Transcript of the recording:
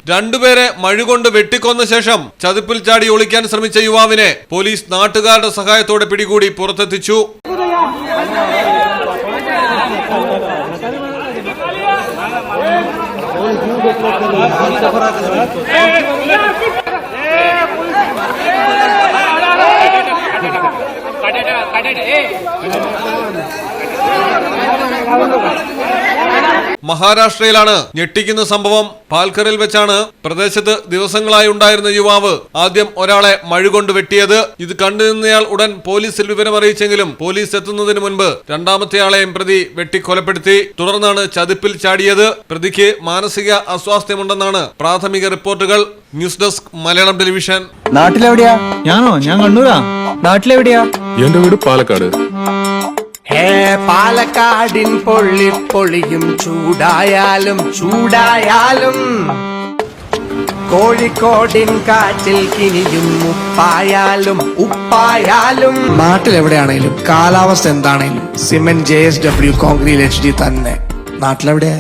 രണ്ടുപേരെ മഴുകൊണ്ട് വെട്ടിക്കൊന്ന ശേഷം ചതുപ്പിൽ ചാടി ഒളിക്കാൻ ശ്രമിച്ച യുവാവിനെ പോലീസ് നാട്ടുകാരുടെ സഹായത്തോടെ പിടികൂടി പുറത്തെത്തിച്ചു. മഹാരാഷ്ട്രയിലാണ് ഞെട്ടിക്കുന്ന സംഭവം. പാൽക്കറിൽ വെച്ചാണ് പ്രദേശത്ത് ദിവസങ്ങളായി ഉണ്ടായിരുന്ന യുവാവ് ആദ്യം ഒരാളെ മഴുകൊണ്ട് വെട്ടിയത്. ഇത് കണ്ടുനിന്നയാൾ ഉടൻ പോലീസിൽ വിവരമറിയിച്ചെങ്കിലും പോലീസ് എത്തുന്നതിന് മുൻപ് രണ്ടാമത്തെയാളെയും പ്രതി വെട്ടിക്കൊലപ്പെടുത്തി. തുടർന്നാണ് ചതുപ്പിൽ ചാടിയത്. പ്രതിക്ക് മാനസിക അസ്വാസ്ഥ്യമുണ്ടെന്നാണ് പ്രാഥമിക റിപ്പോർട്ടുകൾ. News desk Malayalam television. നാട്ടിലെവിടെയാ? ഞാൻ കണ്ണൂരാ. നാട്ടിലെവിടെയാ? എന്റെ വീട് പാലക്കാട്. പാലക്കാടിൻ പൊള്ളിപ്പൊളിയും ചൂടായാലും കോഴിക്കോടിൻ കാറ്റിൽ കിനിയും ഉപ്പായാലും നാട്ടിലെവിടെയാണേലും കാലാവസ്ഥ എന്താണേലും സിമെന്റ് JSW കോൺക്രീറ്റ് HD തന്നെ. നാട്ടിലെവിടെയാ?